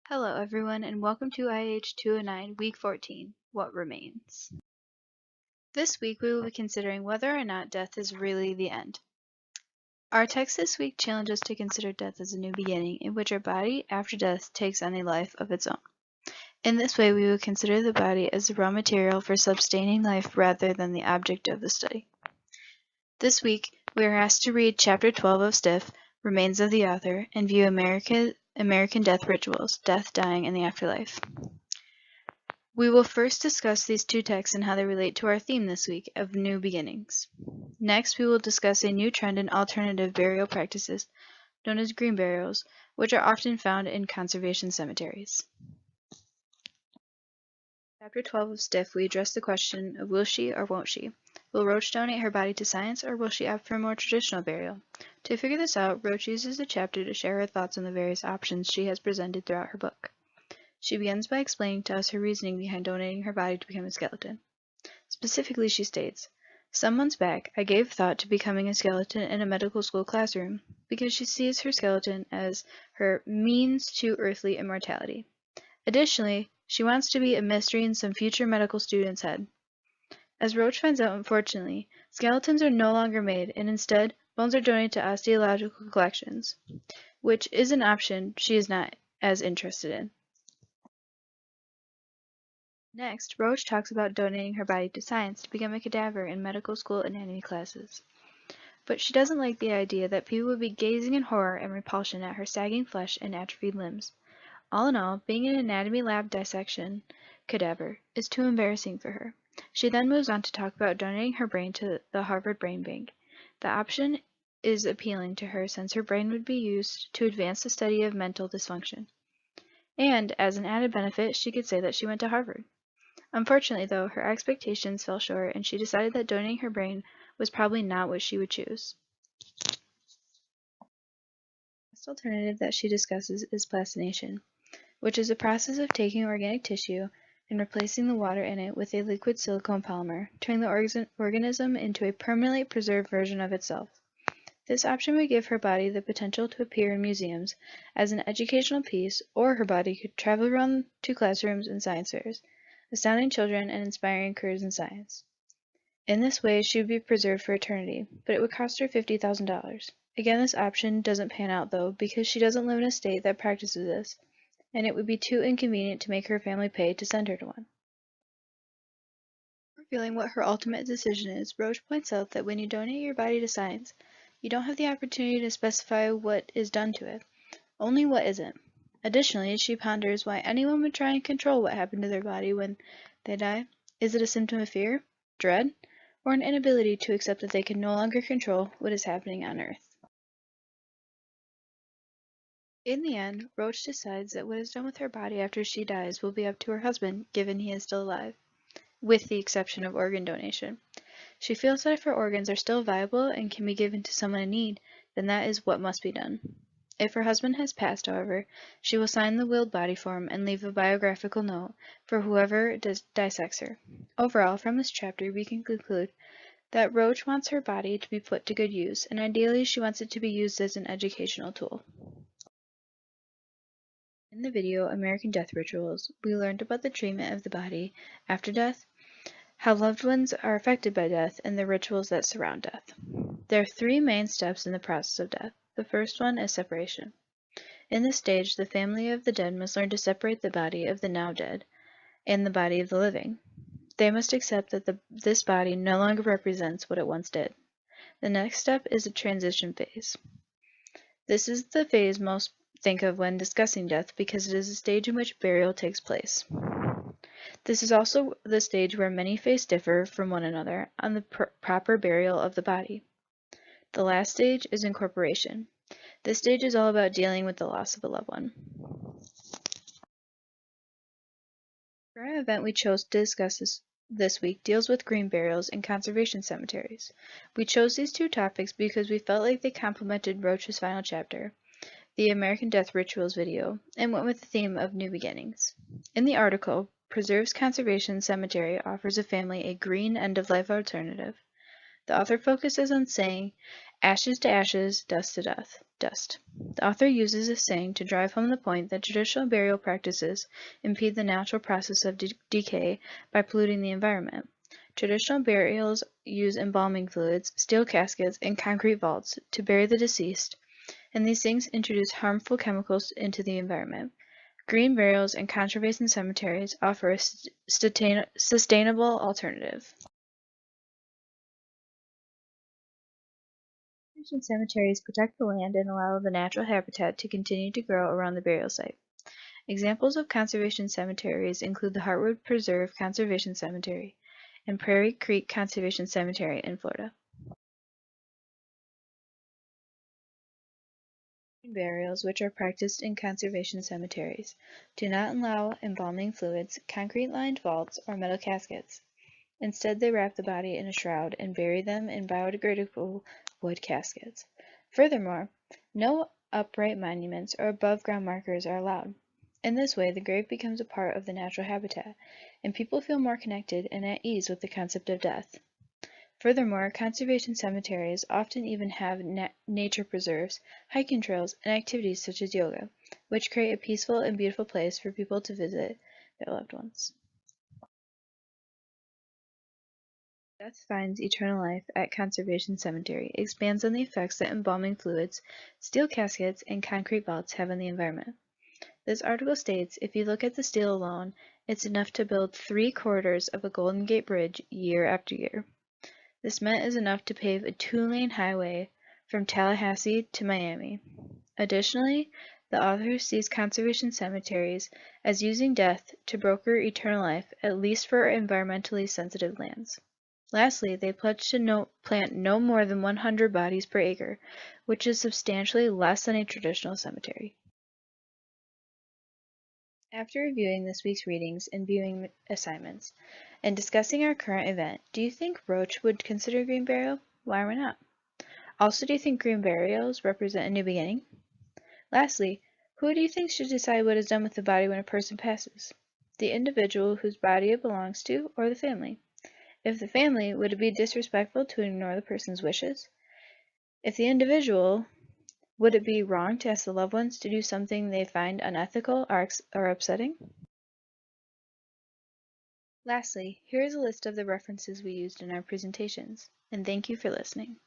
Hello everyone and welcome to IAH 209 Week 14, What Remains. This week we will be considering whether or not death is really the end. Our text this week challenges us to consider death as a new beginning in which our body after death takes on a life of its own. In this way we will consider the body as the raw material for sustaining life rather than the object of the study. This week we are asked to read Chapter 12 of Stiff, Remains of the Author, and view American death rituals, death, dying, and the afterlife. We will first discuss these two texts and how they relate to our theme this week of new beginnings. Next, we will discuss a new trend in alternative burial practices, known as green burials, which are often found in conservation cemeteries. Chapter 12 of Stiff, we address the question of will she or won't she? Will Roach donate her body to science or will she opt for a more traditional burial? To figure this out, Roach uses the chapter to share her thoughts on the various options she has presented throughout her book. She begins by explaining to us her reasoning behind donating her body to become a skeleton. Specifically, she states, "Some months back, I gave thought to becoming a skeleton in a medical school classroom because she sees her skeleton as her means to earthly immortality. Additionally, she wants to be a mystery in some future medical student's head." As Roach finds out, unfortunately, skeletons are no longer made, and instead, bones are donated to osteological collections, which is an option she is not as interested in. Next, Roach talks about donating her body to science to become a cadaver in medical school anatomy classes. But she doesn't like the idea that people would be gazing in horror and repulsion at her sagging flesh and atrophied limbs. All in all, being an anatomy lab dissection cadaver is too embarrassing for her. She then moves on to talk about donating her brain to the Harvard Brain Bank. The option is appealing to her since her brain would be used to advance the study of mental dysfunction. And, as an added benefit, she could say that she went to Harvard. Unfortunately, though, her expectations fell short, and she decided that donating her brain was probably not what she would choose. The last alternative that she discusses is plastination, which is a process of taking organic tissue and replacing the water in it with a liquid silicone polymer, turning the organism into a permanently preserved version of itself. This option would give her body the potential to appear in museums as an educational piece, or her body could travel around to classrooms and science fairs, astounding children and inspiring careers in science. In this way, she would be preserved for eternity, but it would cost her $50,000. Again, this option doesn't pan out though, because she doesn't live in a state that practices this, and it would be too inconvenient to make her family pay to send her to one. Revealing what her ultimate decision is, Roach points out that when you donate your body to science, you don't have the opportunity to specify what is done to it, only what isn't. Additionally, she ponders why anyone would try and control what happened to their body when they die. Is it a symptom of fear, dread, or an inability to accept that they can no longer control what is happening on Earth? In the end, Roach decides that what is done with her body after she dies will be up to her husband, given he is still alive, with the exception of organ donation. She feels that if her organs are still viable and can be given to someone in need, then that is what must be done. If her husband has passed, however, she will sign the willed body form and leave a biographical note for whoever dissects her. Overall, from this chapter, we can conclude that Roach wants her body to be put to good use, and ideally she wants it to be used as an educational tool. In the video, American Death Rituals, we learned about the treatment of the body after death, how loved ones are affected by death, and the rituals that surround death. There are three main steps in the process of death. The first one is separation. In this stage, the family of the dead must learn to separate the body of the now dead and the body of the living. They must accept that this body no longer represents what it once did. The next step is a transition phase. This is the phase most think of when discussing death because it is a stage in which burial takes place. This is also the stage where many faiths differ from one another on the proper burial of the body. The last stage is incorporation. This stage is all about dealing with the loss of a loved one. The current event we chose to discuss this week deals with green burials and conservation cemeteries. We chose these two topics because we felt like they complemented Roach's final chapter, the American Death Rituals video, and went with the theme of new beginnings. In the article, Preserves Conservation Cemetery offers a family a green end-of-life alternative. The author focuses on saying, Ashes to ashes, dust to dust. The author uses this saying to drive home the point that traditional burial practices impede the natural process of decay by polluting the environment. Traditional burials use embalming fluids, steel caskets, and concrete vaults to bury the deceased, and these things introduce harmful chemicals into the environment. Green burials and conservation cemeteries offer a sustainable alternative. Conservation cemeteries protect the land and allow the natural habitat to continue to grow around the burial site. Examples of conservation cemeteries include the Heartwood Preserve Conservation Cemetery and Prairie Creek Conservation Cemetery in Florida. Burials, which are practiced in conservation cemeteries, do not allow embalming fluids, concrete-lined vaults, or metal caskets. Instead, they wrap the body in a shroud and bury them in biodegradable wood caskets. Furthermore, no upright monuments or above-ground markers are allowed. In this way, the grave becomes a part of the natural habitat, and people feel more connected and at ease with the concept of death. Furthermore, conservation cemeteries often even have nature preserves, hiking trails, and activities such as yoga, which create a peaceful and beautiful place for people to visit their loved ones. Death Finds Eternal Life at Conservation Cemetery expands on the effects that embalming fluids, steel caskets, and concrete vaults have on the environment. This article states, if you look at the steel alone, it's enough to build 3/4 of a Golden Gate Bridge year after year. This cement is enough to pave a 2-lane highway from Tallahassee to Miami. Additionally, the author sees conservation cemeteries as using death to broker eternal life, at least for environmentally sensitive lands. Lastly, they pledge to plant no more than 100 bodies per acre, which is substantially less than a traditional cemetery. After reviewing this week's readings and viewing assignments, and discussing our current event, do you think Roach would consider green burial? Why or why not? Also, do you think green burials represent a new beginning? Lastly, who do you think should decide what is done with the body when a person passes? The individual whose body it belongs to, or the family? If the family, would it be disrespectful to ignore the person's wishes? If the individual, would it be wrong to ask the loved ones to do something they find unethical or upsetting? Lastly, here is a list of the references we used in our presentations, and thank you for listening.